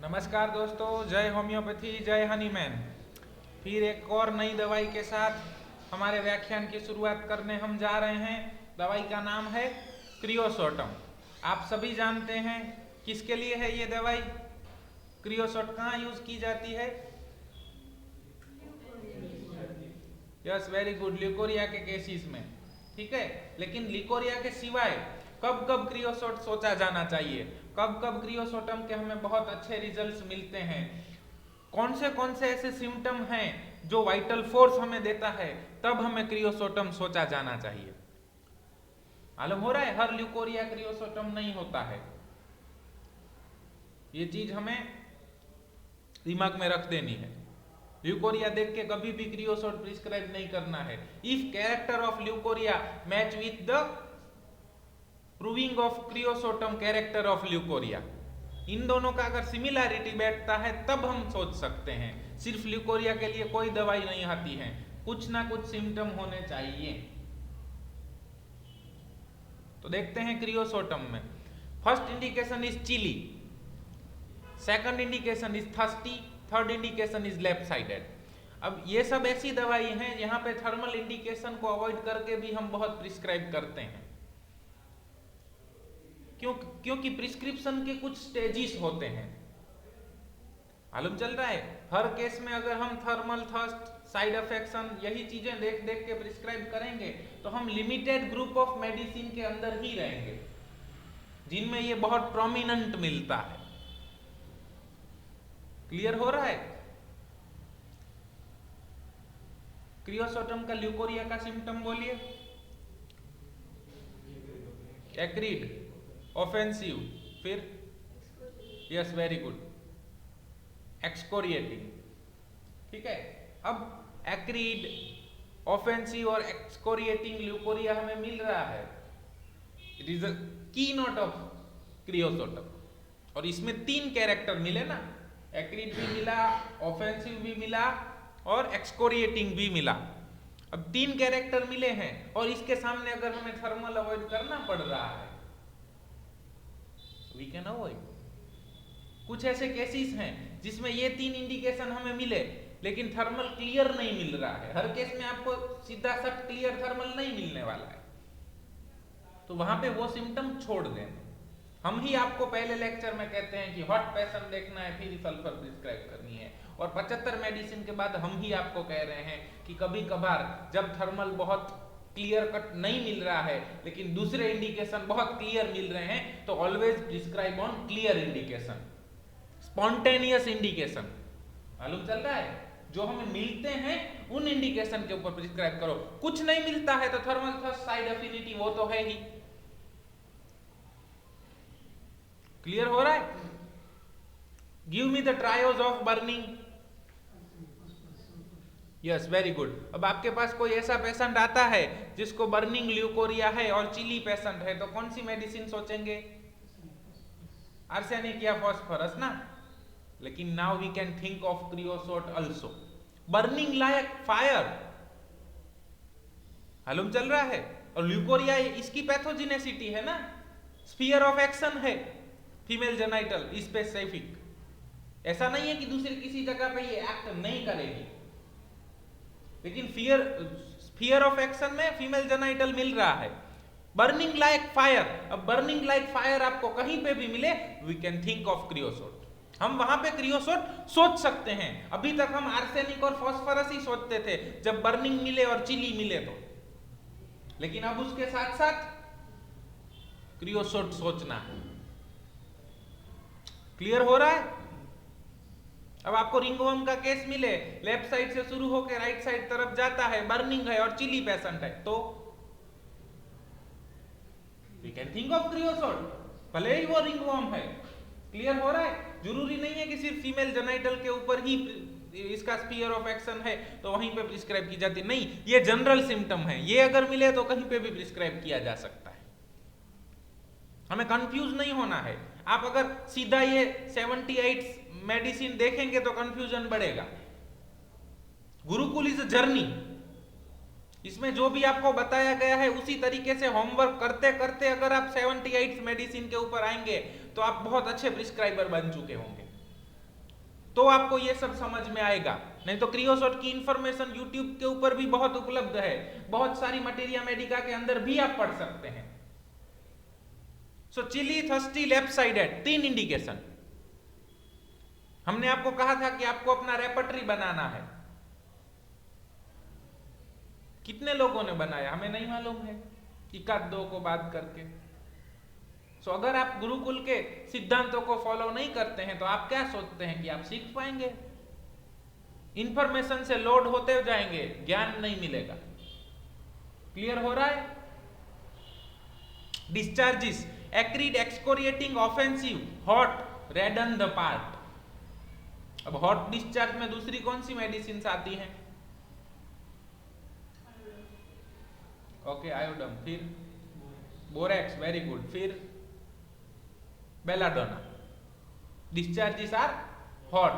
नमस्कार दोस्तों, जय होम्योपैथी, जय हनीमैन। फिर एक और नई दवाई के साथ हमारे व्याख्यान की शुरुआत करने हम जा रहे हैं। दवाई का नाम है क्रियोसोटम। आप सभी जानते हैं किसके लिए है ये दवाई। क्रियोसोट कहाँ यूज की जाती है? यस, वेरी गुड, ल्यूकोरिया के केसेस में। ठीक है, लेकिन ल्यूकोरिया के सिवाय कब कब क्रियोसोट सोचा जाना चाहिए, कब कब क्रियोसोटम के हमें बहुत अच्छे रिजल्ट्स मिलते हैं, कौन से ऐसे सिम्टम हैं जो वाइटल फोर्स हमें देता है, तब हमें क्रियोसोटम सोचा जाना चाहिए। मालूम हो रहा है, हर ल्यूकोरिया क्रियोसोटम नहीं होता है। ये चीज हमें दिमाग में रख देनी है। ल्यूकोरिया देख के कभी भी क्रियोसोट प्रिस्क्राइब नहीं करना है। If character of leucorrhoea match with the proving of kreosotum character of leucorrhoea, इन दोनों का अगर सिमिलैरिटी बैठता है तब हम सोच सकते हैं। सिर्फ ल्यूकोरिया के लिए कोई दवाई नहीं आती है, कुछ ना कुछ सिम्टम होने चाहिए। तो देखते हैं क्रियोसोटम में। First indication is chilly, second indication is thirsty, third indication is left sided. अब ये सब ऐसी दवाई हैं यहाँ पे थर्मल इंडिकेशन को अवॉइड करके भी हम बहुत प्रिस्क्राइब करते हैं। क्योंकि प्रिस्क्रिप्शन के कुछ स्टेजेस होते हैं। मालूम चल रहा है, हर केस में अगर हम थर्मल, थर्स्ट, साइड अफेक्शन यही चीजें देख देख के प्रिस्क्राइब करेंगे तो हम लिमिटेड ग्रुप ऑफ मेडिसिन के अंदर ही रहेंगे जिनमें ये बहुत प्रोमिनेंट मिलता है। क्लियर हो रहा है? क्रियोसोटम का ल्यूकोरिया का सिम्टम बोलिए। एक्रीड, ऑफेंसिव, फिर यस, वेरी गुड, एक्सकोरिएटिंग। ठीक है, अब एक्रीड, ऑफेंसिव और एक्सकोरिएटिंग ल्यूकोरिया हमें मिल रहा है। इट इज अ की नोट ऑफ क्रियोसोटम। और इसमें 3 कैरेक्टर मिले ना, एक्रीड भी मिला, ऑफेंसिव भी मिला और एक्सकोरिएटिंग भी मिला। अब 3 कैरेक्टर मिले हैं और इसके सामने अगर हमें थर्मल अवॉइड करना पड़ रहा है, वी कैन अवॉइड। कुछ ऐसे केसेस हैं जिसमें ये 3 इंडिकेशन हमें मिले लेकिन थर्मल क्लियर नहीं मिल रहा है। हर केस में आपको सीधा सट क्लियर थर्मल नहीं मिलने वाला है, तो वहां पे वो सिम्टम छोड़ दें। हम ही आपको पहले लेक्चर में कहते हैं कि हॉट पेशेंट देखना है, फिर सल्फर प्रिस्क्राइब करनी है। और 75 मेडिसिन के बाद हम ही आपको कह रहे हैं कि कभी कभार जब थर्मल बहुत क्लियर कट नहीं मिल रहा है लेकिन दूसरे इंडिकेशन बहुत क्लियर मिल रहे हैं, तो always prescribe on clear indication, spontaneous indication. मालूम चल रहा है, जो हमें मिलते हैं उन इंडिकेशन के ऊपर प्रिस्क्राइब करो। कुछ नहीं मिलता है तो थर्मल थर्स्ट, साइड एफिनिटी वो तो है ही। क्लियर हो रहा है? Give me the trials of burning. Yes, very good. अब आपके पास कोई ऐसा पेशेंट आता है जिसको बर्निंग ल्यूकोरिया है और चिली पेशेंट है, तो कौन सी मेडिसिन सोचेंगे? आर्सेनिक या फास्फोरस ना। लेकिन now we can think of creosote also. Burning like fire, मालूम चल रहा है। और ल्यूकोरिया इसकी पैथोजेनेसिटी है ना, स्फीयर ऑफ एक्शन है फीमेल जेनाइटल स्पेसिफिक। ऐसा नहीं है कि दूसरी किसी जगह पे ये एक्ट नहीं करेगी, लेकिन स्फीयर ऑफ एक्शन में फीमेल जेनाइटल मिल रहा है। बर्निंग लाइक फायर, अब बर्निंग लाइक फायर आपको कहीं पे भी मिले, वी कैन थिंक ऑफ क्रियोसोट। हम वहां पे क्रियोसोट सोच सकते हैं। अभी तक हम आर्सेनिक और फास्फोरस ही सोचते थे जब बर्निंग मिले और चिली मिले तो, लेकिन अब उसके साथ साथ क्रियोसोट सोचना है। क्लियर हो रहा है? अब आपको रिंगवर्म का केस मिले, लेफ्ट साइड से शुरू होकर राइट साइड तरफ जाता है, बर्निंग है और चिली पेशेंट है, तो वी कैन थिंक ऑफ क्रियोसोट, भले ही वो रिंगवर्म है। क्लियर हो रहा है? जरूरी नहीं है कि सिर्फ फीमेल जेनाइटल के ऊपर ही इसका स्फीयर ऑफ एक्शन है तो वहीं पे प्रिस्क्राइब की जाती, नहीं, ये जनरल सिम्टम है। ये अगर मिले तो कहीं पे भी प्रिस्क्राइब किया जा सकता है। हमें कंफ्यूज नहीं होना है। आप अगर सीधा ये 78 मेडिसिन देखेंगे तो कंफ्यूजन बढ़ेगा। Gurukul is a journey. इसमें जो भी आपको बताया गया है उसी तरीके से होमवर्क करते करते अगर आप 78 मेडिसिन के ऊपर आएंगे तो आप बहुत अच्छे प्रिस्क्राइबर बन चुके होंगे। तो आपको ये सब समझ में आएगा। नहीं तो क्रियोसोट की इंफॉर्मेशन यूट्यूब के ऊपर भी बहुत उपलब्ध है, बहुत सारी मटेरिया मेडिका के अंदर भी आप पढ़ सकते हैं। So chilly, thirsty, left sided, 3 indication. हमने आपको कहा था कि आपको अपना रेपर्टरी बनाना है। कितने लोगों ने बनाया हमें नहीं मालूम है, इकाद दो को बात करके। सो अगर आप गुरुकुल के सिद्धांतों को फॉलो नहीं करते हैं तो आप क्या सोचते हैं कि आप सीख पाएंगे? इंफॉर्मेशन से लोड होते जाएंगे, ज्ञान नहीं मिलेगा। क्लियर हो रहा है? Discharges, acrid, excoriating, offensive, hot, redden the part. अब हॉट डिस्चार्ज में दूसरी कौन सी मेडिसिन आती हैं? ओके, आयोडम, फिर बोरेक्स, वेरी गुड, फिर बेलाडोना। Discharges are hot.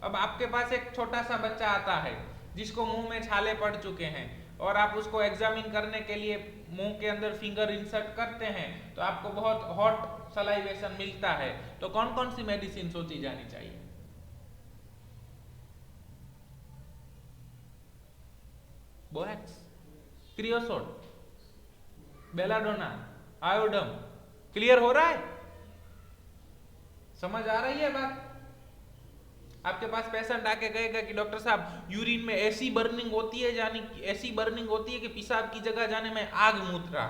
अब आपके पास एक छोटा सा बच्चा आता है जिसको मुंह में छाले पड़ चुके हैं और आप उसको एग्जामिन करने के लिए मुंह के अंदर फिंगर इंसर्ट करते हैं तो आपको बहुत हॉट सलाइवेशन मिलता है। तो कौन कौन सी मेडिसिन सोची जानी चाहिए? Borax, क्रियोसोट, belladonna, आयोडम। क्लियर हो रहा है? समझ आ रही है बात? आपके पास पेशेंट आके कहेगा कि डॉक्टर साहब यूरिन में ऐसी बर्निंग होती है, यानी ऐसी बर्निंग होती है कि पेशाब की जगह जाने में आग मूत रहा।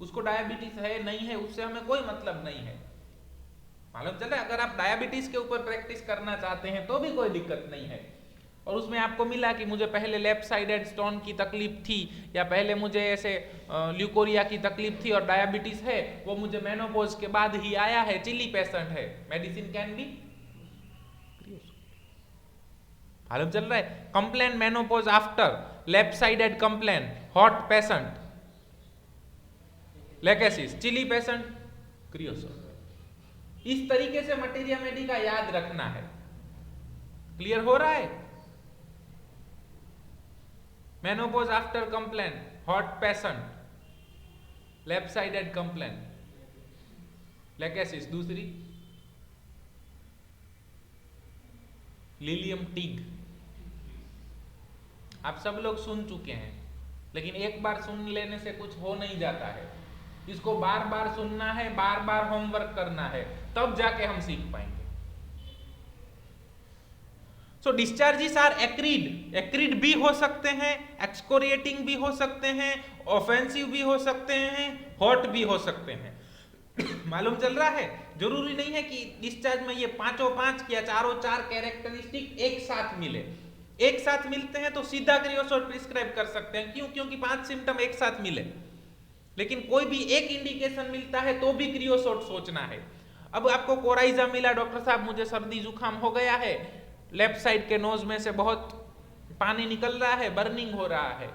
उसको डायबिटीज है नहीं है उससे हमें कोई मतलब नहीं है। मालूम चले, अगर आप डायबिटीज के ऊपर प्रैक्टिस करना चाहते हैं तो भी कोई दिक्कत नहीं है। और उसमें आपको मिला कि मुझे पहले लेफ्ट साइडेड स्टोन की तकलीफ थी या पहले मुझे ऐसे ल्यूकोरिया की तकलीफ थी और डायबिटीज है, वो मुझे मेनोपॉज के बाद ही आया है, चिली पेशेंट है, मेडिसिन कैन बी। मालूम चल रहा है? Complain menopause after, left sided complain, hot patient, lachesis, chilly patient, creosote. इस तरीके से मटेरिया मेडिका याद रखना है। क्लियर हो रहा है? Menopause after complain, hot patient, left sided complain, lachesis. दूसरी लिलियम टिग। आप सब लोग सुन चुके हैं, लेकिन एक बार सुन लेने से कुछ हो नहीं जाता है। इसको बार बार सुनना है, बार बार होमवर्क करना है, तब जाके हम सीख पाएंगे। सो डिस्चार्जेस आर एक्रीड। एक्रीड भी हो सकते हैं, एक्सकोरिएटिंग भी हो सकते हैं, ऑफेंसिव भी हो सकते हैं, हॉट भी हो सकते हैं। मालूम चल रहा है? जरूरी नहीं है कि डिस्चार्ज में ये पांचों पांच या चारों चार कैरेक्टरिस्टिक एक साथ मिले। एक साथ मिलते हैं तो सीधा क्रियोसोट प्रिस्क्राइब कर सकते हैं। क्यों? क्योंकि 5 सिम्टम एक साथ मिले। लेकिन कोई भी एक इंडिकेशन मिलता है तो भी क्रियोसोट सोचना है। अब आपको कोराइजा मिला, डॉक्टर साहब मुझे सर्दी जुकाम हो गया है, लेफ्ट साइड के नोज में से बहुत पानी निकल रहा है, बर्निंग हो रहा है,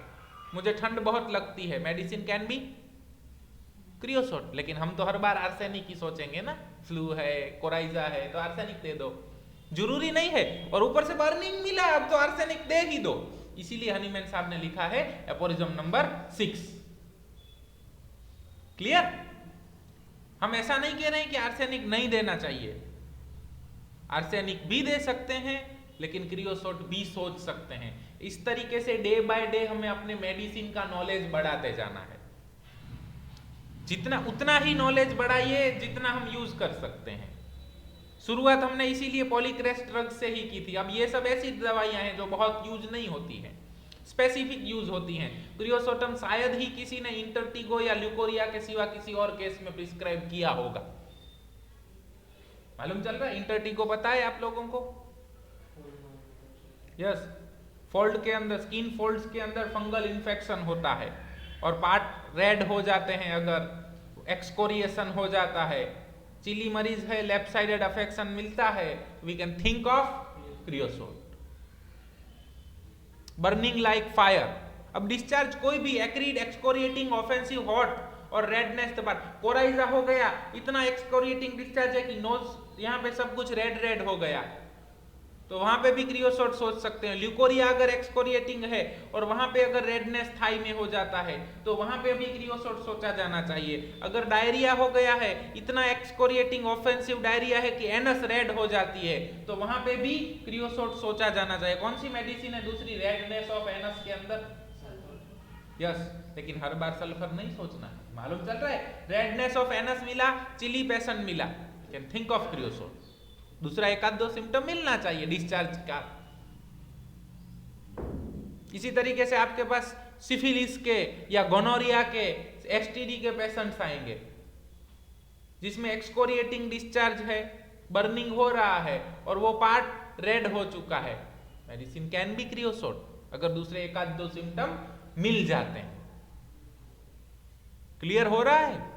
मुझे ठंड बहुत लगती है, मेडिसिन कैन बी क्रियोसोट। लेकिन हम तो हर बार आर्सेनिक ही सोचेंगे ना, फ्लू है, कोराइजा है तो आर्सेनिक दे दो। जरूरी नहीं है। और ऊपर से बर्निंग मिला, अब तो आर्सेनिक दे ही दो। इसीलिए हनीमैन साहब ने लिखा है एपोरिज्म नंबर 6। क्लियर? हम ऐसा नहीं कह रहे हैं कि आर्सेनिक नहीं देना चाहिए, आर्सेनिक भी दे सकते हैं, लेकिन क्रियोसोट भी सोच सकते हैं। इस तरीके से डे बाय डे हमें अपने मेडिसिन का नॉलेज बढ़ाते जाना है। जितना उतना ही नॉलेज बढ़ाइए जितना हम यूज कर सकते हैं। शुरुआत हमने इसीलिए पॉलीक्रेस्ट ड्रग से ही की थी। अब ये सब ऐसी दवाइयां हैं जो बहुत यूज नहीं होती हैं, स्पेसिफिक यूज होती हैं। क्रियोसोटम शायद ही किसी ने इंटरटिगो या ल्यूकोरिया के सिवा किसी और केस में प्रिस्क्राइब किया होगा। मालूम चल रहा है? इंटरटिगो पता है आप लोगों को? यस, फोल्ड के अंदर, स्किन फोल्ड्स के अंदर फंगल इन्फेक्शन होता है और पार्ट रेड हो जाते हैं, अगर एक्सकोरिएशन हो जाता है। चिली मरीज है, लेफ्ट साइडेड अफेक्शन मिलता है, we can think of creosote. Burning like fire. अब डिस्चार्ज कोई भी, एक्रीड, एक्सकोरिएटिंग, ऑफेंसिव, हॉट और रेडनेस के बाद कोराइजा हो गया, इतना एक्सकोरिएटिंग डिस्चार्ज है कि नोज यहाँ पे सब कुछ रेड रेड हो गया, तो वहां पे भी क्रियोसोट सोच सकते हैं। ल्यूकोरिया अगर एक्सकोरिएटिंग है और वहां पे अगर रेडनेस थाई में हो जाता है तो वहां पे भी क्रियोसोट सोचा जाना चाहिए। अगर डायरिया हो गया है, इतना एक्सकोरिएटिंग ऑफेंसिव डायरिया है कि एनस रेड हो जाती है, तो वहां पे भी क्रियोसोट सोचा जाना चाहिए। कौन सी मेडिसिन है दूसरी रेडनेस ऑफ एनस के अंदर? यस, लेकिन हर बार सल्फर नहीं सोचना है, मालूम चल रहा है। रेडनेस ऑफ एनस मिला, चिली पेशेंट मिला, कैन थिंक ऑफ क्रियोसोट। दूसरा एक आध दो सिम्टम मिलना चाहिए डिस्चार्ज का। इसी तरीके से आपके पास सिफिलिस के या गोनोरिया के, एसटीडी के पेशेंट्स आएंगे जिसमें एक्सकोरिएटिंग डिस्चार्ज है, बर्निंग हो रहा है और वो पार्ट रेड हो चुका है। मेडिसिन कैन बी क्रियोसोट अगर दूसरे एक आध दो सिम्टम मिल जाते हैं। क्लियर हो रहा है?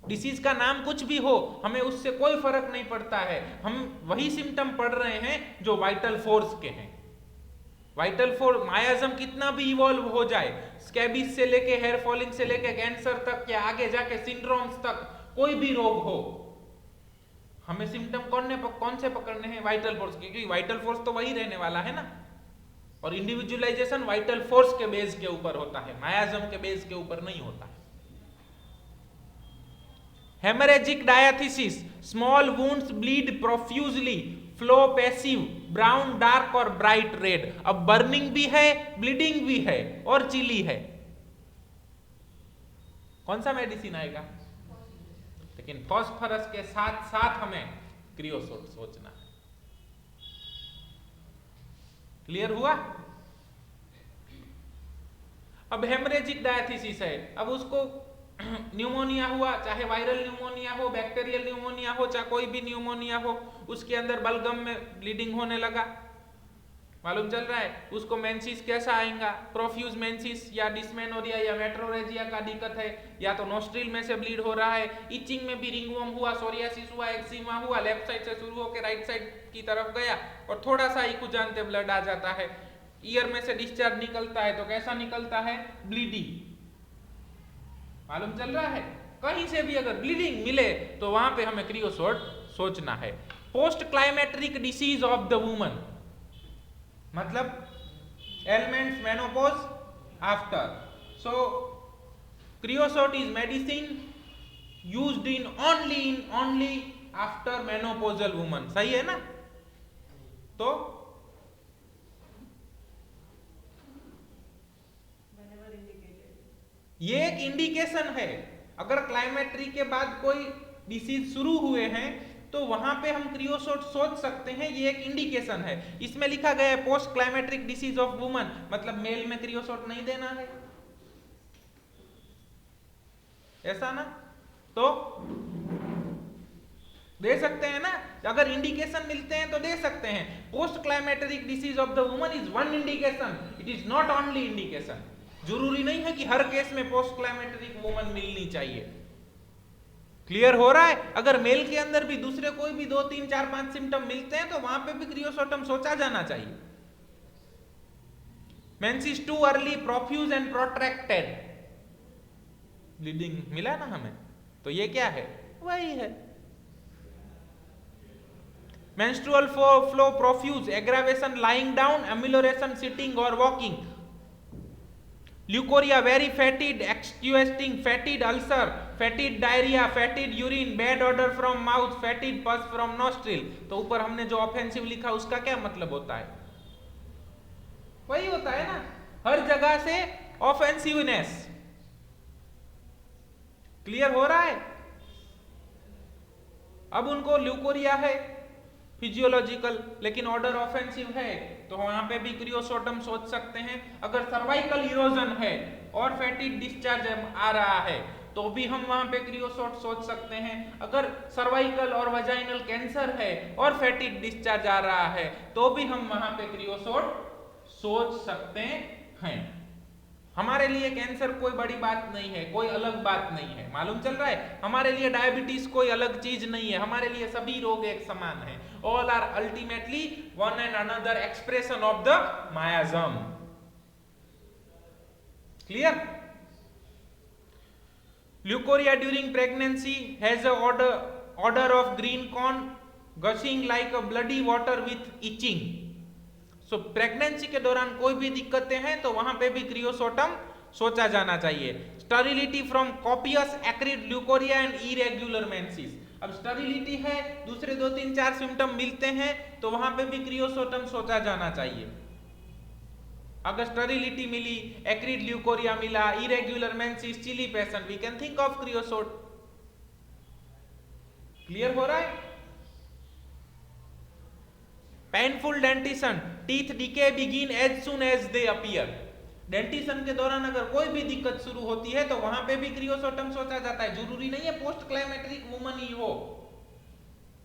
डिसीज का नाम कुछ भी हो, हमें उससे कोई फर्क नहीं पड़ता है। हम वही सिम्टम पढ़ रहे हैं जो वाइटल फोर्स के हैं। वाइटल फोर्स, मायाजम कितना भी इवॉल्व हो जाए, स्कैबिस से लेके हेयर फॉलिंग से लेके कैंसर तक या आगे जाके सिंड्रोम्स तक, कोई भी रोग हो, हमें सिम्टम कौन से पकड़ने हैं? वाइटल फोर्स के, क्योंकि वाइटल फोर्स तो वही रहने वाला है ना। और इंडिविजुअलाइजेशन वाइटल फोर्स के बेस के ऊपर होता है, मायाजम के बेस के ऊपर नहीं होता। Haemorrhagic diathesis, small wounds bleed profusely, flow passive, brown dark और ब्राइट रेड। अब बर्निंग भी है, ब्लीडिंग भी है और चिली है, कौन सा मेडिसिन आएगा? लेकिन फॉस्फोरस के साथ साथ हमें क्रियोसोट सोचना है। क्लियर हुआ? अब हेमरेजिक डायथिसिस है, अब उसको न्यूमोनिया हुआ, चाहे वायरल न्यूमोनिया हो, बैक्टीरियल न्यूमोनिया हो, चाहे कोई भी न्यूमोनिया हो, उसके अंदर बलगम में ब्लीडिंग होने लगा, मालूम चल रहा है। उसको मेंसिस कैसा आएगा? प्रोफ्यूज मेंसिस या डिस्मेनोरिया या मेट्रोरेजिया का दिक्कत है, या तो नोस्ट्रिल में से ब्लीड हो रहा है, इचिंग में भी रिंगवॉर्म हुआ, सोरियासिस हुआ, एक्जिमा हुआ, लेफ्ट साइड से शुरू होकर राइट साइड की तरफ गया और थोड़ा सा ही खुजानते ब्लड आ जाता है। ईयर में से डिस्चार्ज निकलता है तो कैसा निकलता है? ब्लीडिंग, मालूम चल रहा है। कहीं से भी अगर ब्लीडिंग मिले तो वहां पे हमें क्रियोसोट सोचना है। Post climacteric disease of the woman, मतलब ailments menopause after, so creosote is medicine used in only after menopausal woman. सही है ना? तो ये एक इंडिकेशन है। अगर क्लाइमेट्री के बाद कोई डिसीज शुरू हुए हैं तो वहां पे हम क्रियोसोट सोच सकते हैं, ये एक इंडिकेशन है। इसमें लिखा गया है post climacteric disease of woman, मतलब मेल में क्रियोसोट नहीं देना है, ऐसा ना? तो दे सकते हैं ना, अगर इंडिकेशन मिलते हैं तो दे सकते हैं। Post climacteric disease of the woman is one indication, it is not only indication. जरूरी नहीं है कि हर केस में पोस्ट क्लाइमेट्रिक वुमन मिलनी चाहिए। क्लियर हो रहा है? अगर मेल के अंदर भी दूसरे कोई भी 2, 3, 4, 5 सिम्टम मिलते हैं तो वहां पे भी क्रियोसोटम सोचा जाना चाहिए। Menses too early, profuse and protracted, bleeding मिला ना हमें, तो ये क्या है? वही है। Menstrual flow profuse, aggravation lying down, amelioration sitting और walking. Leucorrhoea very fetid, excoriating, fetid ulcer, fetid diarrhoea, fetid urine, bad odour from mouth, fetid pus from nostril. तो ऊपर हमने जो ऑफेंसिव लिखा उसका क्या मतलब होता है? वही होता है ना, हर जगह से ऑफेंसिवनेस। क्लियर हो रहा है? अब उनको ल्यूकोरिया है फिजियोलॉजिकल, लेकिन ऑर्डर ऑफेंसिव है, तो वहां पे भी क्रियोसोटम सोच सकते हैं। अगर सर्वाइकल इरोजन है और फैटिड डिस्चार्ज आ रहा है तो भी हम वहां पे क्रियोसोट सोच सकते हैं। अगर सर्वाइकल और वजाइनल कैंसर है और फैटिड डिस्चार्ज आ रहा है तो भी हम वहां पे क्रियोसोट सोच सकते हैं। हमारे लिए कैंसर कोई बड़ी बात नहीं है, कोई अलग बात नहीं है, मालूम चल रहा है? हमारे लिए डायबिटीज कोई अलग चीज नहीं है, हमारे लिए सभी रोग एक समान है। All are ultimately one and another expression of the miasm. Clear? Leukorrhea during pregnancy has a odor of green corn, gushing like a bloody water with itching. So pregnancy के दौरान कोई भी दिक्कतें हैं तो वहां पे भी क्रियोसोटम सोचा जाना चाहिए। Sterility from copious acrid leucorrhoea and irregular menses. अब स्टरिलिटी है, दूसरे 2 3 4 सिम्टम मिलते हैं तो वहां पे भी क्रियोसोटम सोचा जाना चाहिए। अगर स्टरिलिटी मिली, एक्रिड ल्यूकोरिया मिला, irregular menses, chilly patient, we can think of creosote. Clear हो रहा है? Painful dentition, teeth decay begin as soon as they appear. Dentition के दौरान अगर कोई भी दिक्कत शुरू होती है तो वहां पे भी क्रियोसोटम सोचा जाता है। जरूरी नहीं है पोस्ट क्लाइमेट्रिक वुमन ही हो।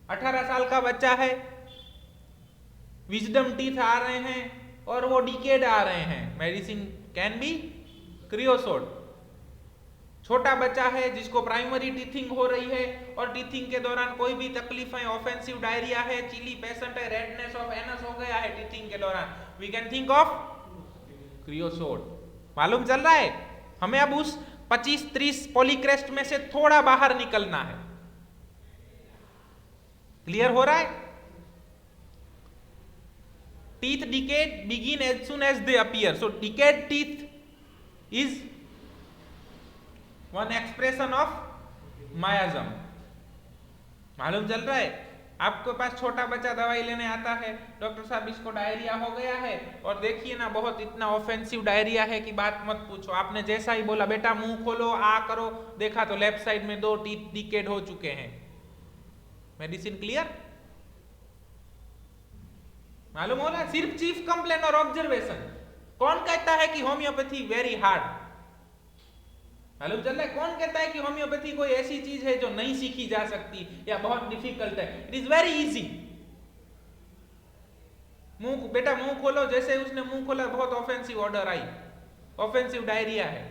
18 साल का बच्चा है, विजडम टीथ आ रहे हैं और वो डिकेड आ रहे हैं, मेडिसिन कैन बी क्रियोसोट। छोटा बच्चा है जिसको प्राइमरी टीथिंग हो रही है और टीथिंग के दौरान कोई भी तकलीफ है, ऑफेंसिव डायरिया है, चिली पेशेंट है, रेडनेस ऑफ एनस हो गया है टीथिंग के दौरान, वी कैन थिंक ऑफ क्रियोसोट। मालूम चल रहा है? हमें अब उस 25-30 पॉलीक्रेस्ट में से थोड़ा बाहर निकलना है। क्लियर हो रहा है? Teeth decayed begin as soon as they appear. So decayed teeth is one expression of miasm. मालूम चल रहा है? आपके पास छोटा बच्चा दवाई लेने आता है, डॉक्टर साहब इसको डायरिया हो गया है और देखिए ना बहुत इतना ऑफेंसिव डायरिया है कि बात मत पूछो। आपने जैसा ही बोला बेटा मुंह खोलो आ करो, देखा तो लेफ्ट साइड में 2 टीथ डिकेड हो चुके हैं। Medicine clear? मालूम हो रहा? सिर्फ चीफ कंप्लेन और ऑब्जर्वेशन। कौन कहता है कि होम्योपैथी वेरी हार्ड? मालूम चल रहा है? कौन कहता है कि होम्योपैथी कोई ऐसी चीज है जो नहीं सीखी जा सकती या बहुत डिफिकल्ट है? It is very easy. मुंह बेटा मुंह खोलो, जैसे उसने मुंह खोला बहुत ऑफेंसिव ऑर्डर आई, ऑफेंसिव डायरिया है,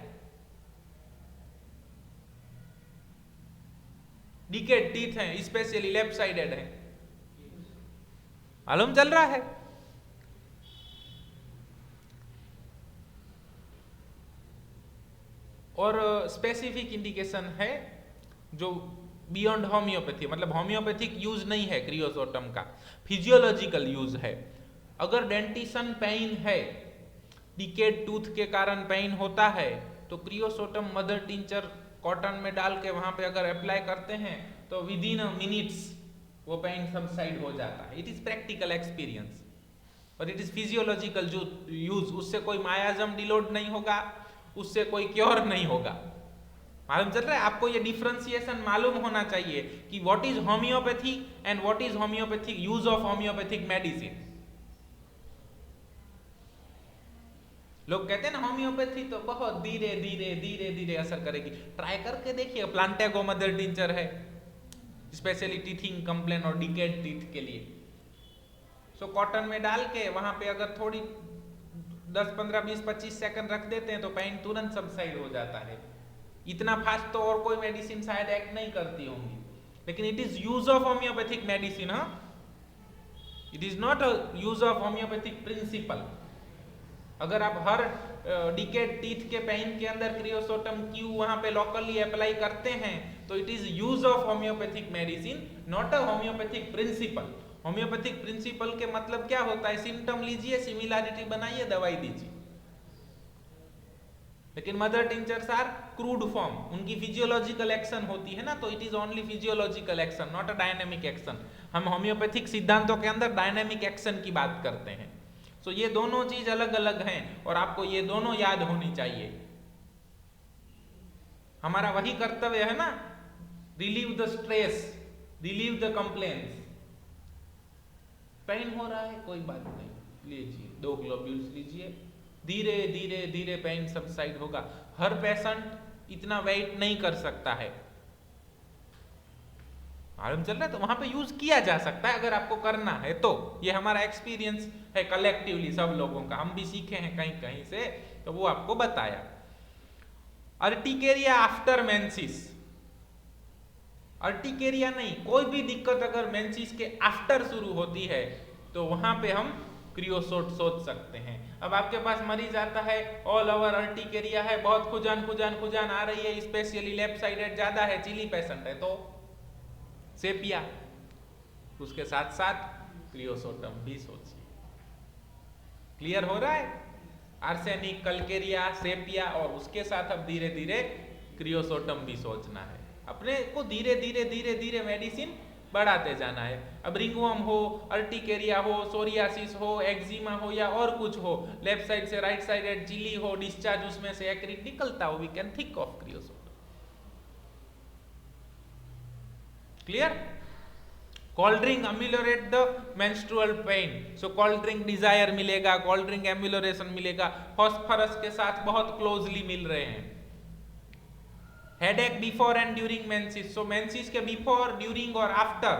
डिकेड टीथ हैं, स्पेशली लेफ्ट साइडेड है। मालूम चल रहा है? और स्पेसिफिक इंडिकेशन है जो बियॉन्ड होम्योपैथी, मतलब होम्योपैथिक यूज नहीं है क्रियोसोटम का, फिजियोलॉजिकल यूज है। अगर डेंटिशन पेन है, डिकेड टूथ के कारण पेन होता है तो क्रियोसोटम मदर टिंचर कॉटन में डाल के वहां पे अगर अप्लाई करते हैं तो विद इन मिनट्स वो पेन सबसाइड हो जाता है। इट इज प्रैक्टिकल एक्सपीरियंस और इट इज फिजियोलॉजिकल यूज। उससे कोई मायाजम डिलोड नहीं होगा, उससे कोई क्योर नहीं होगा। मालूम चल रहा है? आपको ये डिफरेंशिएशन मालूम होना चाहिए कि what is homeopathic and what is homeopathic use of homeopathic medicine. लोग कहते हैं ना होम्योपैथी तो बहुत धीरे धीरे धीरे धीरे असर करेगी। ट्राई करके देखिए, प्लांटेगो मदर टिंचर है स्पेशली टीथिंग कंप्लेन और डिकेड टीथ के लिए। सो कॉटन में डाल के वहां पे अगर थोड़ी 10 15 20 25 सेकंड रख देते हैं तो पेन तुरंत सबसाइड हो जाता है। इतना फास्ट तो और कोई मेडिसिन शायद एक्ट नहीं करती होंगी, लेकिन it is use of homeopathic medicine. हाँ, it is not a use of homoeopathic principle. अगर आप हर डिकेड टीथ के पेन के अंदर क्रियोसोटम क्यू वहां पे लोकली अप्लाई करते हैं तो it is use of homeopathic medicine, not a homeopathic principle. Homeopathic principle के मतलब क्या होता है? सिम्टम लीजिए, सिमिलैरिटी बनाइए, दवाई दीजिए। लेकिन mother tinctures are crude form, उनकी फिजियोलॉजिकल एक्शन होती है ना, तो it is only physiological action, not a dynamic action. हम होम्योपैथिक सिद्धांतों के अंदर डायनेमिक एक्शन की बात करते हैं। सो ये दोनों चीज अलग अलग हैं और आपको ये दोनों याद होनी चाहिए। हमारा वही कर्तव्य है ना, relieve the stress, relieve the complaints. Pain हो रहा है, कोई बात नहीं, लीजिए 2 ग्लोब्यूल्स लीजिए, धीरे धीरे धीरे पेन सबसाइड होगा। हर पेशेंट इतना वेट नहीं कर सकता है, मालूम चल रहा है? तो वहां पे यूज किया जा सकता है अगर आपको करना है तो। ये हमारा एक्सपीरियंस है कलेक्टिवली सब लोगों का, हम भी सीखे हैं कहीं कहीं से, तो वो आपको बताया। अर्टिकेरिया आफ्टर मेंसिस, अर्टिकेरिया नहीं, कोई भी दिक्कत अगर मेंसिस के आफ्टर शुरू होती है तो वहां पे हम क्रियोसोट सोच सकते हैं। अब आपके पास मरीज आता है, ऑल ओवर अर्टिकेरिया है, बहुत खुजान खुजान खुजान आ रही है, स्पेशली लेफ्ट साइडेड ज्यादा है, चिली पेशेंट है, तो सेपिया उसके साथ साथ क्रियोसोटम भी सोचिए। क्लियर हो रहा है? आर्सेनिक, कलकेरिया, सेपिया और उसके साथ अब धीरे धीरे क्रियोसोटम भी सोचना है। अपने को धीरे धीरे धीरे धीरे मेडिसिन बढ़ाते जाना है। अब रिंगवर्म हो, अर्टिकेरिया हो, सोरियासिस हो, एक्जिमा हो या और कुछ हो, लेफ्ट साइड से राइट साइड चिली हो, डिस्चार्ज उसमें से एक्रिक निकलता हो, we can think of kreosotum. Clear? Cold drink ameliorate the menstrual pain, so cold drink desire मिलेगा, कोल्ड ड्रिंक एम्यूलोरेशन मिलेगा, फॉस्फोरस के साथ बहुत क्लोजली मिल रहे हैं। Headache before and during menses, so menses के बिफोर, ड्यूरिंग और आफ्टर,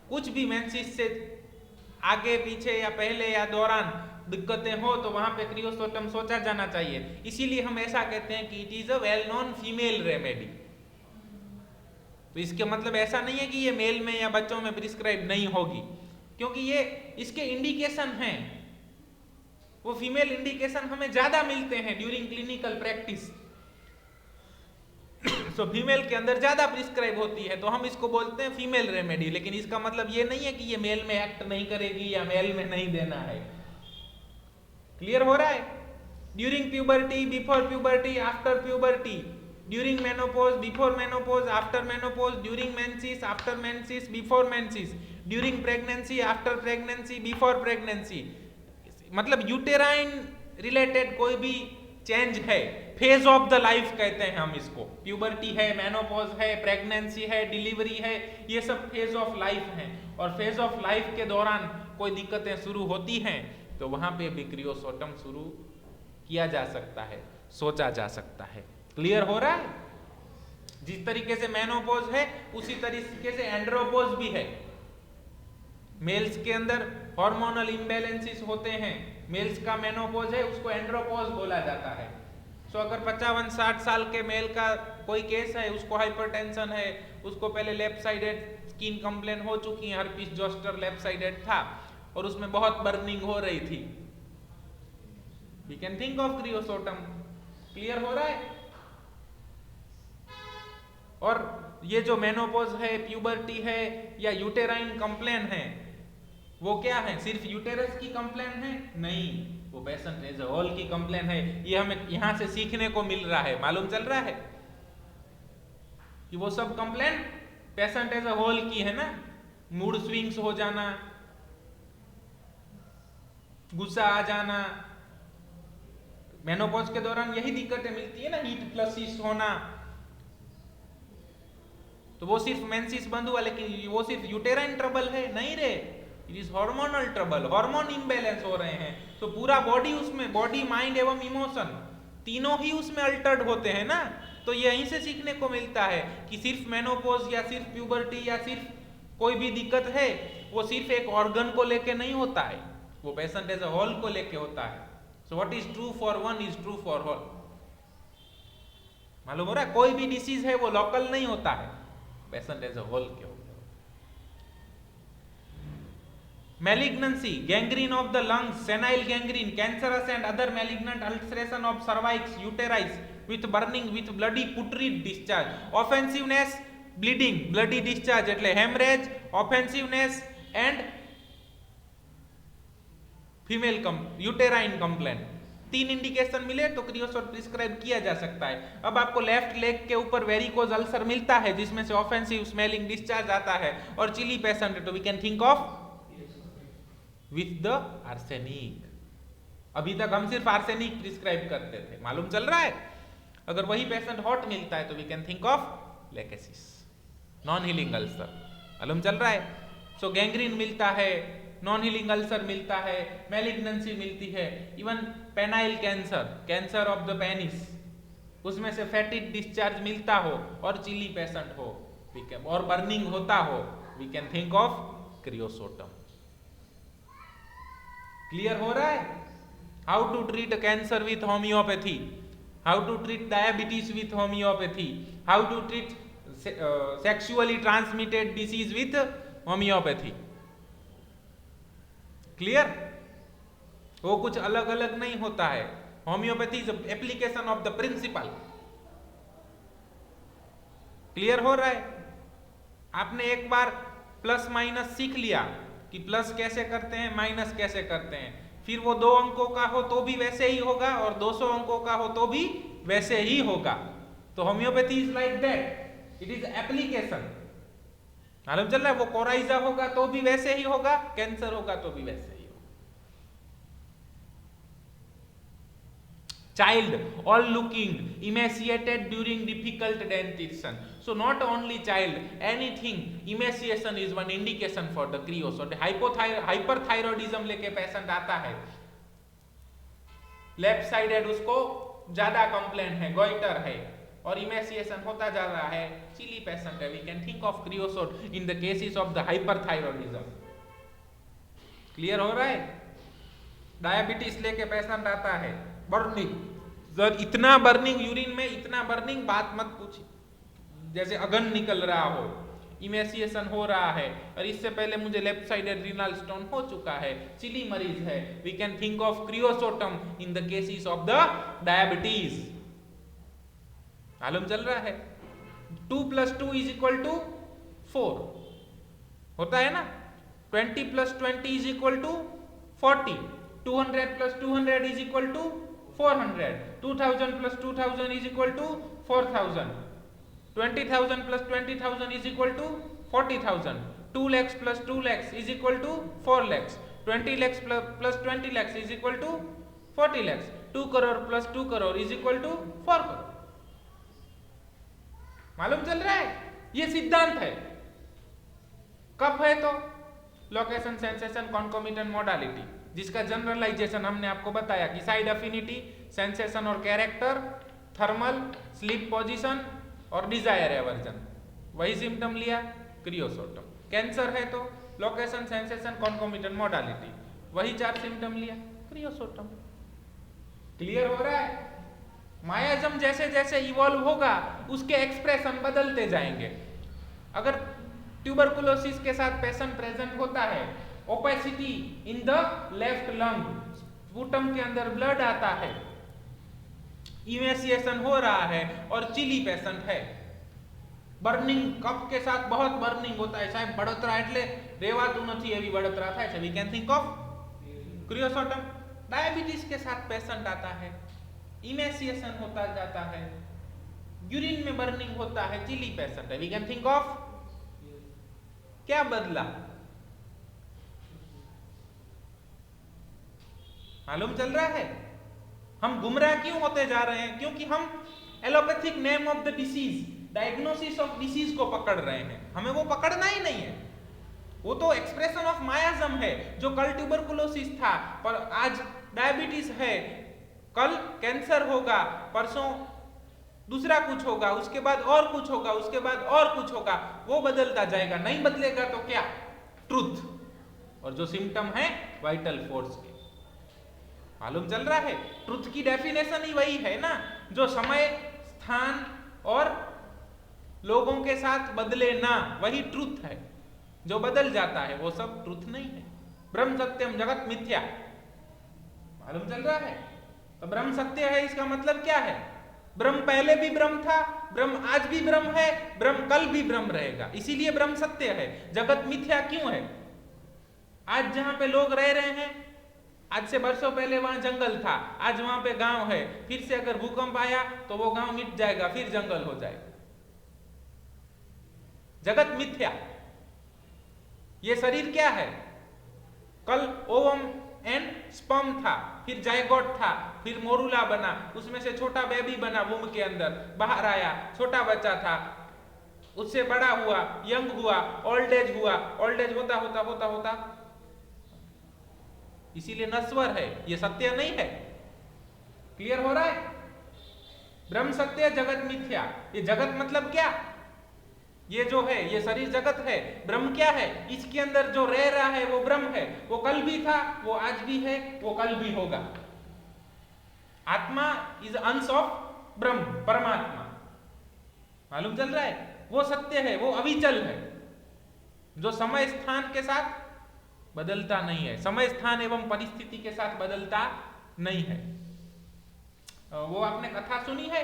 कुछ भी मेंसिस से आगे पीछे या पहले या दौरान दिक्कतें हो तो वहां पे क्रियोसोटम सोचा जाना चाहिए। इसीलिए हम ऐसा कहते हैं कि it is a well known female remedy. तो इसके मतलब ऐसा नहीं है कि ये मेल में या बच्चों में प्रिस्क्राइब नहीं होगी, क्योंकि ये इसके इंडिकेशन हैं, वो फीमेल इंडिकेशन हमें ज्यादा मिलते हैं during clinical practice. So female के अंदर ज्यादा प्रिस्क्राइब होती है तो हम इसको बोलते हैं फीमेल रेमेडी, लेकिन इसका मतलब ये नहीं है कि ये मेल में एक्ट नहीं करेगी या मेल में नहीं देना है। क्लियर हो रहा है? During puberty, before puberty, after puberty, during menopause, before menopause, after menopause, during menses, after menses, before menses, during pregnancy, after pregnancy, before pregnancy, मतलब यूटेराइन रिलेटेड कोई भी चेंज है, फेज ऑफ द लाइफ कहते हैं हम इसको। Puberty है, menopause है, प्रेगनेंसी है, डिलीवरी है, ये सब फेज ऑफ लाइफ हैं। और फेज ऑफ लाइफ के दौरान कोई दिक्कतें शुरू होती हैं तो वहां पे भी क्रियोसोटम शुरू किया जा सकता है, सोचा जा सकता है। क्लियर हो रहा है? जिस तरीके से मेनोपॉज है उसी तरीके से एंड्रोपोज भी है। मेल्स के अंदर हार्मोनल इम्बैलेंसेस होते हैं, मेल्स का मेनोपॉज है उसको एंड्रोपोज बोला जाता है। सो अगर 55-60 साल के मेल का कोई केस है, उसको हाइपरटेंशन है, उसको पहले लेफ्ट साइडेड स्किन कंप्लेन हो चुकी है, हर्पिस जोस्टर लेफ्ट साइडेड था और उसमें बहुत बर्निंग हो रही थी, we can think of kreosotum. Clear हो रहा है? और ये जो मेनोपॉज है, प्यूबर्टी है या यूटेराइन कंप्लेन है, वो क्या है? सिर्फ यूटेरस की कंप्लेन है? नहीं, वो पेशेंट एज अ होल की कंप्लेन है। ये हमें यहां से सीखने को मिल रहा है, मालूम चल रहा है कि वो सब complain patient as a whole की है ना। मूड स्विंग्स हो जाना, गुस्सा आ जाना, मेनोपॉज के दौरान यही दिक्कतें मिलती है ना, हीट फ्लशिश होना। तो वो सिर्फ मेंसिस बंद हुआ, लेकिन वो सिर्फ यूटेराइन ट्रबल है? नहीं रे, it is hormonal trouble, hormone imbalance हो रहे हैं। तो पूरा बॉडी उसमें, बॉडी माइंड एवं इमोशन तीनों ही उसमें अल्टर्ड होते हैं ना। तो यहीं से सीखने को मिलता है कि सिर्फ मेनोपॉज या सिर्फ प्यूबर्टी या सिर्फ कोई भी दिक्कत है वो सिर्फ एक ऑर्गन को लेके नहीं होता है, वो पेशेंट एज अ होल को लेके होता है। So what is true for one is true for all. मालूम हो रहा है? कोई भी डिसीज है वो लोकल नहीं होता है, पेशेंट एज अ होल के होते हैं। Malignancy, gangrene of the lungs, senile gangrene, cancerous and other malignant ulceration of cervix, uterus with burning with bloody putrid discharge. Offensiveness, bleeding, bloody discharge એટલે hemorrhage, offensiveness and female uterine complaint। तीन indication मिले तो क्रियोसोट prescribe किया जा सकता है। अब आपको लेफ्ट लेग के ऊपर वेरिकोज अल्सर मिलता है जिसमें से ऑफेंसिव स्मेलिंग डिस्चार्ज आता है और चिली पेशेंट, तो we can think of with the arsenic. अभी तक हम सिर्फ आर्सेनिक प्रिस्क्राइब करते थे, मालूम चल रहा है? अगर वही पेशेंट हॉट मिलता है तो we can think of lachesis, non healing ulcer. मालूम चल रहा है? सो गैंग्रीन मिलता है, नॉन हीलिंग अल्सर मिलता है, मैलिग्नेंसी मिलती है, even penile cancer, cancer of the penis, उसमें से फैटिड डिस्चार्ज मिलता हो और चिली पेशेंट हो और बर्निंग होता हो, we can think of kreosotum. Clear हो रहा है? How to treat cancer with homoeopathy, how to treat diabetes with homoeopathy, how to treat sexually transmitted disease with homoeopathy. Clear? वो कुछ अलग अलग नहीं होता है, homoeopathy is application of the principle. Clear हो रहा है? आपने एक बार प्लस माइनस सीख लिया कि प्लस कैसे करते हैं, माइनस कैसे करते हैं, फिर वो 2 अंकों का हो तो भी वैसे ही होगा और 200 अंकों का हो तो भी वैसे ही होगा। तो homeopathy is like that, it is application. मालूम चल रहा है, वो कोराइजा होगा तो भी वैसे ही होगा, कैंसर होगा तो भी वैसे ही होगा। Child all looking emaciated during difficult dentition. So not only child, anything emaciation is one indication for the creosote. Hyperthyroidism लेके पेशेंट आता है, लेफ्ट साइडेड, उसको ज्यादा कंप्लेन है, गोइटर है और इमेसिएशन होता जा रहा है, चिली पेशेंट है, we can think of creosote in the cases of the hyperthyroidism. Clear हो रहा है? डायबिटीज लेके पेशेंट आता है, बर्निंग, सर इतना बर्निंग, यूरिन में इतना बर्निंग, बात मत पूछिए, जैसे अगन निकल रहा हो, इमेसिएशन हो रहा है और इससे पहले मुझे लेफ्ट साइडेड रीनल स्टोन हो चुका है, चिली मरीज है, we can think of kreosotum in the cases of the diabetes. मालूम चल रहा है? 2 + 2 = 4 होता है ना, 20 + 20 = 40, 200 + 200 = 400, 2000 + 2000 = 4000, 20,000 + 20,000 = 40,000, 2 lakhs + 2 lakhs = 4 lakhs, 20 lakhs + 20 lakhs = 40 lakhs, 2 crore + 2 crore = 4 crore। मालूम चल रहा है? ये सिद्धांत है। कब है तो लोकेशन, सेंसेशन, कॉन्कोमिटेंट मोडालिटी, जिसका जनरलाइजेशन हमने आपको बताया कि साइड अफिनिटी, सेंसेशन और कैरेक्टर, थर्मल, स्लीप पोजीशन और डिजायर एवर्जन, वही सिम्टम लिया क्रियोसोटम। कैंसर है तो लोकेशन, सेंसेशन, कॉन्कोमिटेंट मोडालिटी, वही 4 सिम्टम लिया क्रियोसोटम। क्लियर हो रहा है? मायाजम जैसे जैसे इवॉल्व होगा उसके एक्सप्रेशन बदलते जाएंगे। अगर ट्यूबरकुलोसिस के साथ पेशेंट प्रेजेंट होता है, opacity in the left lung, sputum के अंदर ब्लड आता है, इमेसिएशन हो रहा है और चिली पेशेंट है, बर्निंग कफ के साथ बहुत बर्निंग होता है, साहब बड़ोतरा એટલે રેવાતું નથી એવી બળતરા થાય છે, we can think of kreosotum. Diabetes के साथ पेशेंट आता है, इमेसिएशन होता जाता है, यूरिन में बर्निंग होता है, चिली पेशेंट है, वी कैन थिंक ऑफ क्या बदला? मालूम चल रहा है? हम गुमराह क्यों होते जा रहे हैं? क्योंकि हम allopathic name of the disease, diagnosis of disease को पकड़ रहे हैं। हमें वो पकड़ना ही नहीं है, वो तो एक्सप्रेशन ऑफ मायाजम है। जो कल ट्यूबरकुलोसिस था पर आज डायबिटीज है, कल कैंसर होगा, परसों दूसरा कुछ होगा, उसके बाद और कुछ होगा, उसके बाद और कुछ होगा, वो बदलता जाएगा। नहीं बदलेगा तो क्या? ट्रुथ। और जो सिम्टम है वाइटल फोर्स के। मालूम चल रहा है? ट्रुथ की डेफिनेशन ही वही है ना, जो समय, स्थान और लोगों के साथ बदले ना, वही ट्रुथ है। जो बदल जाता है वो सब ट्रुथ नहीं है। ब्रह्म सत्यम जगत मिथ्या, मालूम चल रहा है? तो ब्रह्म सत्य है, इसका मतलब क्या है? ब्रह्म पहले भी ब्रह्म था, ब्रह्म आज भी ब्रह्म है, ब्रह्म कल भी ब्रह्म रहेगा, इसीलिए ब्रह्म सत्य है। जगत मिथ्या क्यों है? आज जहां पे लोग रह रहे हैं, आज से वर्षों पहले वहां जंगल था, आज वहां पे गांव है, फिर से अगर भूकंप आया तो वो गांव मिट जाएगा, फिर जंगल हो जाएगा। जगत मिथ्या। ये शरीर क्या है? कल ओवम एंड स्पर्म था, फिर जायगोट था, फिर मोरुला बना, उसमें से छोटा बेबी बना, वूम के अंदर बाहर आया, छोटा बच्चा था, उससे बड़ा हुआ, यंग हुआ, ओल्ड एज हुआ, ओल्ड एज होता होता होता होता, इसीलिए नश्वर है, ये सत्य नहीं है। क्लियर हो रहा है? ब्रह्म सत्य, जगत मिथ्या। ये जगत मतलब क्या? ये जो है ये शरीर जगत है। ब्रह्म क्या है? इसके अंदर जो रह रहा है वो ब्रह्म है, वो कल भी था, वो आज भी है, वो कल भी होगा। आत्मा इज अंश ऑफ ब्रह्म, परमात्मा। मालूम चल रहा है? वो सत्य है, वो अविचल है, जो समय स्थान के साथ बदलता नहीं है, समय स्थान एवं परिस्थिति के साथ बदलता नहीं है। वो आपने कथा सुनी है,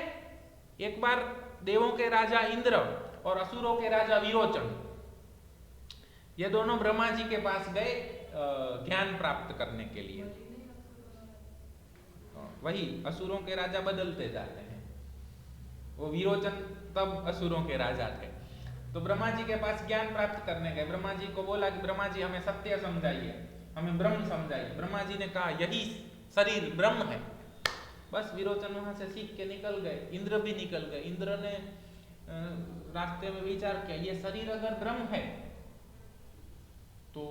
एक बार देवों के राजा इंद्र और असुरों के राजा विरोचन, ये दोनों ब्रह्मा जी के पास गए ज्ञान प्राप्त करने के लिए। वही असुरों के राजा बदलते जाते हैं, वो विरोचन तब असुरों के राजा थे। तो ब्रह्मा जी के पास ज्ञान प्राप्त करने गए। ब्रह्मा जी को बोला कि ब्रह्मा जी हमें सत्य समझाइए, हमें ब्रह्म समझाइए। ब्रह्मा जी ने कहा यही शरीर ब्रह्म है। बस विरोचन वहां से सीख के निकल गए। इंद्र भी निकल गए। इंद्र ने रास्ते में विचार किया, ये शरीर अगर ब्रह्म है तो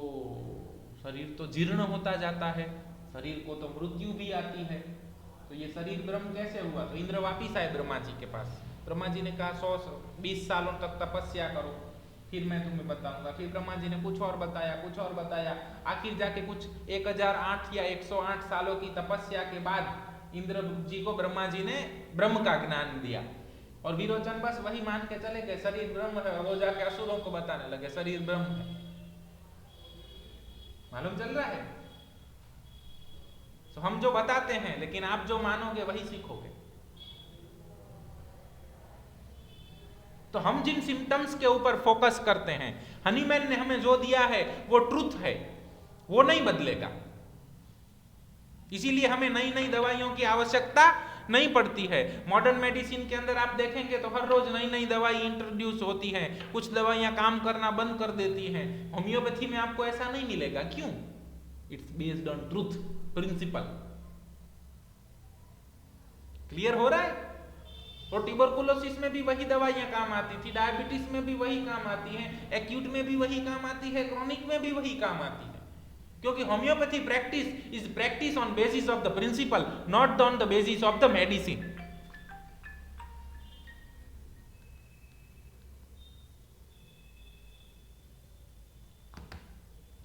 शरीर तो जीर्ण होता जाता है, शरीर को तो मृत्यु भी आती है, तो ये शरीर ब्रह्म कैसे हुआ? तो इंद्र वापिस आए ब्रह्मा जी के पास। ब्रह्मा जी ने कहा 120 सालों तक तपस्या करो, फिर मैं तुम्हें बताऊंगा। फिर ब्रह्मा जी ने कुछ और बताया, कुछ और बताया। आखिर जाके कुछ 1008 या 108 सालों की तपस्या के बाद इंद्र जी को ब्रह्मा जी ने ब्रह्म का ज्ञान दिया। और विरोचन बस वही मान के चले गए शरीर ब्रह्म है। वो जाके असुरों को बताने लगे शरीर ब्रह्म है। मालूम चल रहा है? तो हम जो बताते हैं, लेकिन आप जो मानोगे वही सीखोगे। तो हम जिन सिम्टम्स के ऊपर फोकस करते हैं, हनीमैन ने हमें जो दिया है वो ट्रुथ है, वो नहीं बदलेगा। इसीलिए हमें नई नई दवाइयों की आवश्यकता नहीं पड़ती है। मॉडर्न मेडिसिन के अंदर आप देखेंगे तो हर रोज नई नई दवाई इंट्रोड्यूस होती हैं। कुछ दवाइयां काम करना बंद कर देती हैं। होम्योपैथी में आपको ऐसा नहीं मिलेगा। क्यों? It's based on truth principle. Clear हो रहा है? और ट्यूबरकुलोसिस में भी वही दवाइयां काम आती थी, डायबिटीज में भी वही काम आती हैं, एक्यूट में भी वही काम आती है, क्रॉनिक में भी वही काम आती है। क्योंकि homeopathy practice is practice on basis of the principle, not on the basis of the medicine.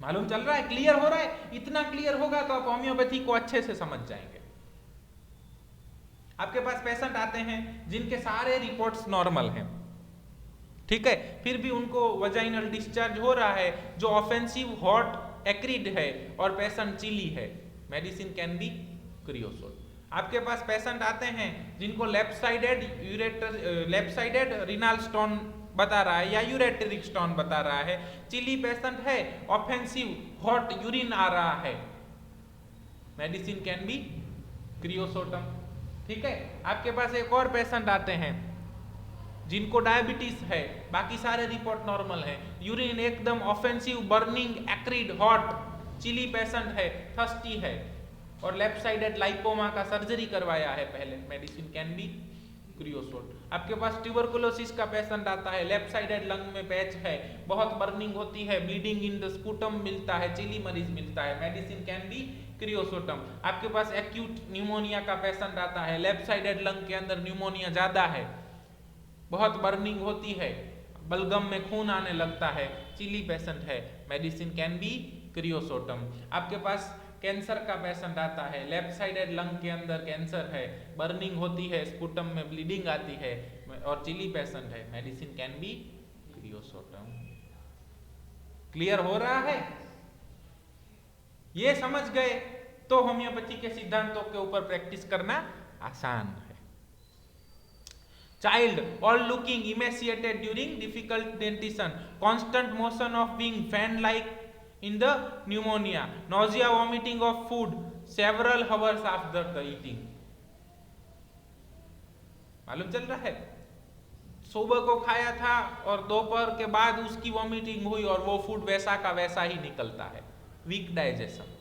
मालूम चल रहा है? क्लियर हो रहा है? इतना क्लियर होगा तो आप होम्योपैथी को अच्छे से समझ जाएंगे। आपके पास पेशेंट आते हैं जिनके सारे रिपोर्ट्स नॉर्मल हैं, ठीक है, फिर भी उनको वजाइनल डिस्चार्ज हो रहा है जो ऑफेंसिव, हॉट, एक्रिड है और पेशेंट चिली है, मेडिसिन कैन बी क्रियोसोल। आपके पास पेशेंट आते हैं जिनको लेफ्ट साइडेड रिनल स्टोन बता रहा है या यूरेटरिक स्टोन बता रहा है, चिली पेशेंट है, ऑफेंसिव हॉट यूरिन आ रहा है, मेडिसिन कैन बी क्रियोसोटम। ठीक है। आपके पास एक और पेशेंट आते हैं जिनको डायबिटीज है, बाकी सारे रिपोर्ट नॉर्मल है, यूरिन एकदम offensive, burning, acrid, hot, chilli patient है, थर्स्टी है और लेफ्ट साइडेड लाइपोमा का सर्जरी करवाया है पहले, मेडिसिन कैन बी क्रियोसोल। आपके पास ट्यूबरकुलोसिस का पेशेंट आता है, लेफ्ट साइडेड लंग में पैच है, बहुत बर्निंग होती है, ब्लीडिंग इन द स्पूटम मिलता है, चिली मरीज मिलता है, मेडिसिन कैन बी क्रियोसोटम। आपके पास एक्यूट न्यूमोनिया का पेशेंट आता है, लेफ्ट साइडेड लंग के अंदर न्यूमोनिया ज्यादा है, बहुत बर्निंग होती है, बलगम में खून आने लगता है, चिली पेशेंट है, मेडिसिन कैन बी क्रियोसोटम। आपके पास कैंसर का पेशेंट आता है, लेफ्ट साइडेड लंग के अंदर कैंसर है, बर्निंग होती है, स्पूटम में ब्लीडिंग आती है और चिली पेशेंट है, मेडिसिन कैन बी क्रियोसोटम। क्लियर हो रहा है? ये समझ गए तो होम्योपैथी के सिद्धांतों के ऊपर प्रैक्टिस करना आसान है। Child all looking emaciated during difficult dentition, constant motion of being fan like in the pneumonia, nausea, vomiting of food several hours after the eating। मालूम चल रहा है? सुबह को खाया था और दोपहर के बाद उसकी वॉमिटिंग हुई और वो फूड वैसा का वैसा ही निकलता है, वीक डाइजेशन।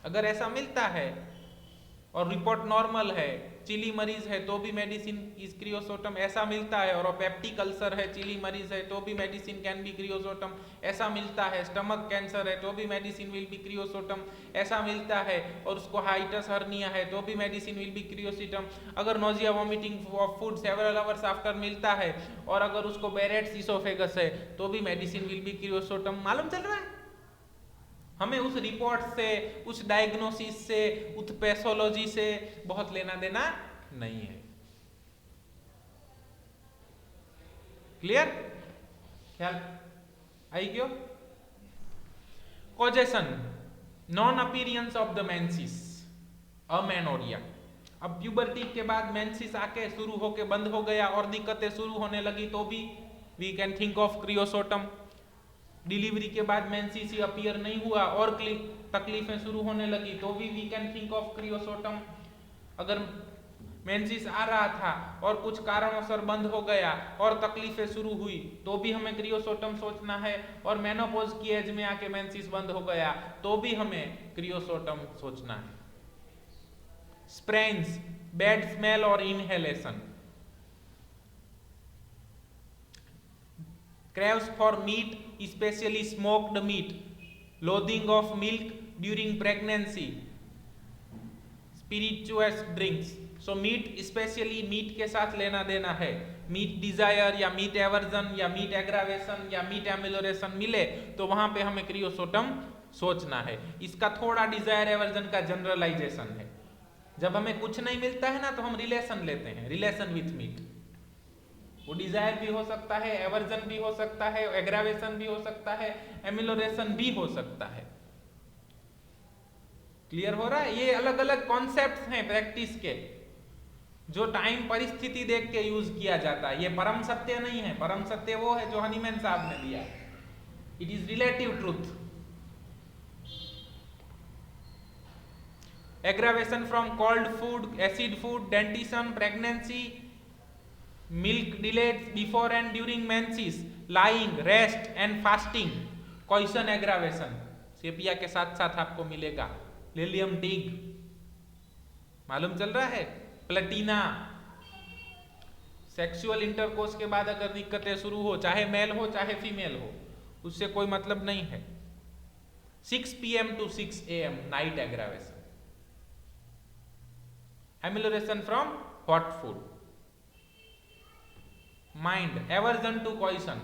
अगर ऐसा मिलता है और रिपोर्ट नॉर्मल है, चिली मरीज है तो भी मेडिसिन इज क्रियोसोटम, ऐसा मिलता है, और पेप्टिक अल्सर है, चिली मरीज है तो भी मेडिसिन कैन बी क्रियोसोटम, ऐसा मिलता है, स्टमक कैंसर है तो भी मेडिसिन विल बी क्रियोसोटम, ऐसा मिलता है, और उसको हाइटस हर्निया है तो भी मेडिसिन विल बी क्रियोसोटम। अगर nausea vomiting of food several hours after मिलता है, और अगर उसको बेरेट्स इसोफेगस है तो भी मेडिसिन विल बी क्रियोसोटम। मालूम चल रहा है? हमें उस रिपोर्ट से, उस डायग्नोसिस से, उस पैथोलॉजी से बहुत लेना देना नहीं है। क्लियर? ख्याल आई क्यों? Causation, non appearance of the menses, amenorrhoea. अब प्यूबर्टी के बाद मेंसिस आके शुरू होके बंद हो गया और दिक्कतें शुरू होने लगी तो भी we can think of kreosotum. Delivery के बाद मेंसेस अपीयर नहीं हुआ और तकलीफें शुरू होने लगी तो भी वी कैन थिंक ऑफ क्रियोसोटम। अगर मेंसेस आ रहा था और कुछ कारणों बंद हो गया और तकलीफें शुरू हुई तो भी हमें क्रियोसोटम सोचना है, और मेनोपॉज की एज में आके मेंसेस बंद हो गया तो भी हमें क्रियोसोटम सोचना है। स्प्रेन्स, बैड स्मेल और inhalation, craves for meat, especially smoked meat, loathing of milk during pregnancy, spirituous drinks। so meat, especially meat के साथ लेना देना है। मीट डिजायर या मीट एवर्जन या मीट एग्रावेशन या मीट एमिलोरेशन मिले तो वहां पे हमें क्रियोसोटम सोचना है। इसका थोड़ा डिजायर एवर्जन का जनरलाइजेशन है। जब हमें कुछ नहीं मिलता है ना तो हम रिलेशन लेते हैं, रिलेशन विथ मीट। वो डिजायर भी हो सकता है, एवर्जन भी हो सकता है, एग्रावेशन भी हो सकता है, एमिलोरेशन भी हो सकता है। क्लियर हो रहा है? ये अलग अलग कॉन्सेप्ट्स हैं प्रैक्टिस के जो टाइम परिस्थिति देख के यूज किया जाता है। ये परम सत्य नहीं है। परम सत्य वो है जो हनीमैन साहब ने दिया है। It is relative truth. Aggravation from cold food, acid food, dentition, pregnancy, milk delayed before and during menses, lying, rest and fasting, question aggravation sepia के साथ साथ आपको मिलेगा। लिलियम टिग, मालूम चल रहा है? प्लेटिना, सेक्सुअल इंटरकोर्स के बाद अगर दिक्कतें शुरू हो, चाहे मेल हो चाहे फीमेल हो, उससे कोई मतलब नहीं है। 6 PM to 6 AM night aggravation. Amelioration from hot food. Mind, aversion to question.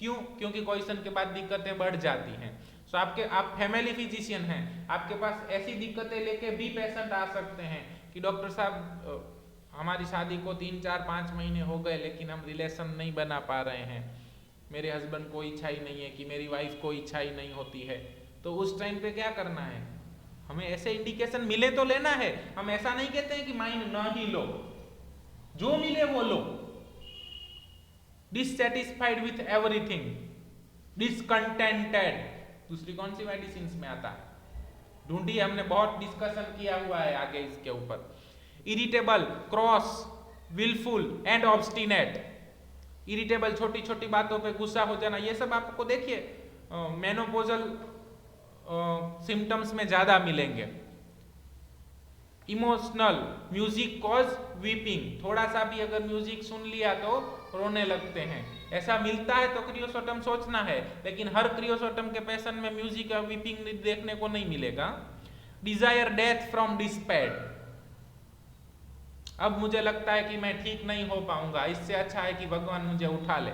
क्यों? क्योंकि क्वेश्चन के बाद दिक्कतें बढ़ जाती हैं। सो आप फैमिली फिजिशियन हैं, आपके पास ऐसी दिक्कतें लेके भी पेशेंट आ सकते हैं कि डॉक्टर साहब हमारी शादी को 3, 4, 5 महीने हो गए लेकिन हम रिलेशन नहीं बना पा रहे हैं, मेरे हस्बैंड को इच्छा ही नहीं है कि मेरी वाइफ को इच्छा ही नहीं होती है। तो उस टाइम पे क्या करना है? हमें ऐसे इंडिकेशन मिले तो लेना है। हम ऐसा नहीं कहते हैं कि माइंड ना ही लो, जो मिले वो लो। डिससेटिस्फाइड विथ एवरीथिंग, डिसकंटेंटेड, दूसरी कौन सी मेडिसिन में आता है? ढूंढिए, हमने बहुत डिस्कशन किया हुआ है आगे इसके ऊपर। Irritable, cross, wilful and obstinate. Irritable, छोटी छोटी बातों पे गुस्सा हो जाना, ये सब आपको देखिए मेनोपोजल सिम्टम्स में ज्यादा मिलेंगे। इमोशनल, म्यूजिक कॉज वीपिंग, थोड़ा सा भी अगर म्यूजिक सुन लिया तो रोने लगते हैं। ऐसा मिलता है तो क्रियोसोटम सोचना है, लेकिन हर क्रियोसोटम के पेशेंट में म्यूजिक या वीपिंग देखने को नहीं मिलेगा। डिजायर डेथ फ्रॉम डिस्पेयर, अब मुझे लगता है कि मैं ठीक नहीं हो पाऊंगा, इससे अच्छा है कि भगवान मुझे उठा ले।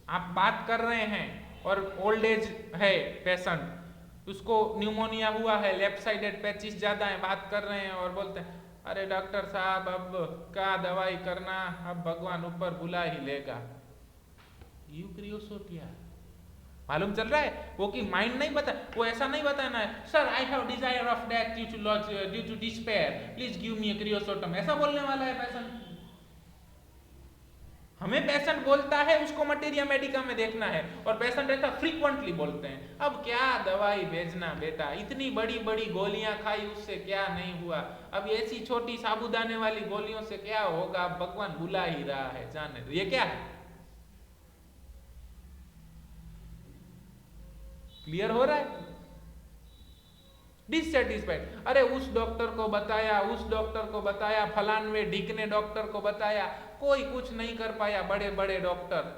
आप बात कर रहे हैं और ओल्ड एज है पेशेंट, उसको न्यूमोनिया हुआ है, लेफ्ट साइडेड पैचिस ज्यादा है, बात कर रहे हैं और बोलते हैं अरे डॉक्टर साहब अब क्या दवाई करना, अब भगवान ऊपर बुला ही लेगा। यूक्रियोसोटिया, मालूम चल रहा है? वो कि माइंड नहीं बता, वो ऐसा नहीं बताना है sir I have desire of death due to despair, please give me kreosotum, ऐसा बोलने वाला है पेशेंट। हमें पेशेंट बोलता है उसको मटेरिया मेडिका में देखना है, और पेशेंट ऐसा फ्रीक्वेंटली बोलते हैं अब क्या दवाई भेजना बेटा, इतनी बड़ी बड़ी गोलियां खाई उससे क्या नहीं हुआ, अब ऐसी छोटी साबुदाने वाली गोलियों से क्या होगा, भगवान बुला ही रहा है, जाने। ये क्या है? क्लियर हो रहा है? डिससेटिस्फाइड, अरे उस डॉक्टर को बताया, उस डॉक्टर को बताया, फलानवे ढिकने डॉक्टर को बताया, कोई कुछ नहीं कर पाया, बड़े बड़े डॉक्टर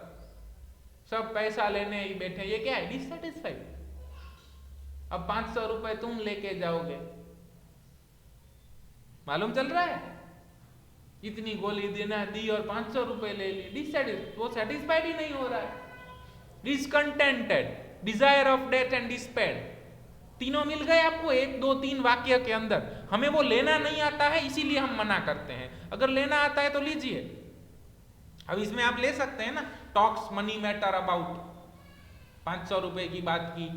सब पैसा लेने ही बैठे। ये क्या है? डिससेटिस्फाइड। अब 500 रुपए तुम लेके जाओगे, मालूम चल रहा है? इतनी गोली देना दी और 500 रुपए ले ली, डिससेटिस्फाइड, वो सेटिस्फाइड ही नहीं हो रहा है। Discontented, Dzire of death and despair, तीनों मिल गए आपको 1, 2, 3 वाक्य के अंदर। हमें वो लेना नहीं आता है इसीलिए हम मना करते हैं, अगर लेना आता है तो लीजिए। अब इसमें आप ले सकते हैं ना, टॉक्स मनी मैटर अबाउट, 500 रुपए की बात की,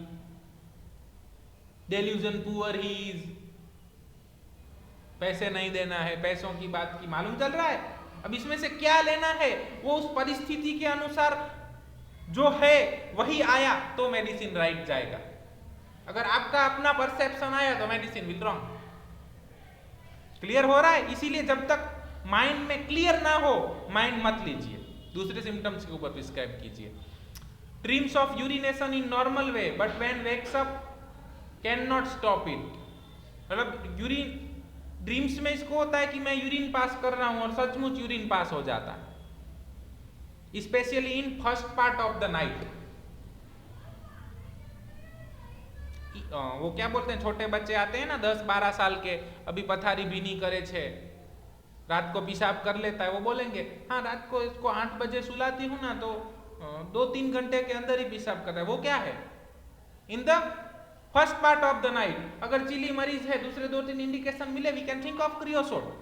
डेल्यूजन पुअर ही इज, पैसे नहीं देना है, पैसों की बात की, मालूम चल रहा है? अब इसमें से क्या लेना है वो उस परिस्थिति के अनुसार जो है वही आया तो मेडिसिन राइट जाएगा। अगर आपका अपना परसेप्शन आया तो मेडिसिन विल रॉन्ग। क्लियर हो रहा है? इसीलिए जब तक माइंड में क्लियर ना हो माइंड मत लीजिए, दूसरे सिम्टम्स के ऊपर प्रिस्क्राइब कीजिए। Dreams of urination in normal way but when wakes up can not stop it. मतलब यूरिन ड्रीम्स में इसको होता है कि मैं यूरिन पास कर रहा हूं और सचमुच यूरिन पास हो जाता है, specially in first part of the night. वो क्या बोलते हैं, छोटे बच्चे आते हैं ना 10-12 साल के, अभी पथारी भी नहीं करे छे, रात को पेशाब कर लेता है, वो बोलेंगे हाँ रात को इसको 8 बजे सुलाती हूँ ना तो 2-3 घंटे के अंदर ही पेशाब करता है। वो क्या है? In the first part of the night. अगर चिली मरीज है, दूसरे 2-3 इंडिकेशन मिले, वी कैन थिंक ऑफ क्रियोसोट।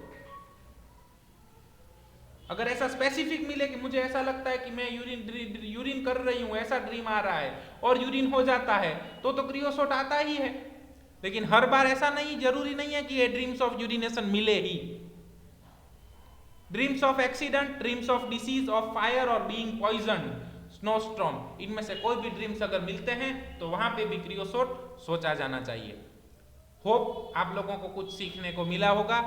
अगर ऐसा स्पेसिफिक मिले कि मुझे ऐसा लगता है कि मैं यूरिन कर रही हूं, ऐसा ड्रीम आ रहा है और यूरिन हो जाता है, तो क्रियोसोट आता ही है। लेकिन हर बार ऐसा नहीं, जरूरी नहीं है कि ये ड्रीम्स ऑफ यूरिनेशन मिले ही। Dreams of accident, dreams of disease, of fire और बीइंग पॉइजन, स्नोस्टॉर्म, इनमें से कोई भी ड्रीम्स अगर मिलते हैं तो वहां पे भी क्रियोसोट सोचा जाना चाहिए। होप आप लोगों को कुछ सीखने को मिला होगा।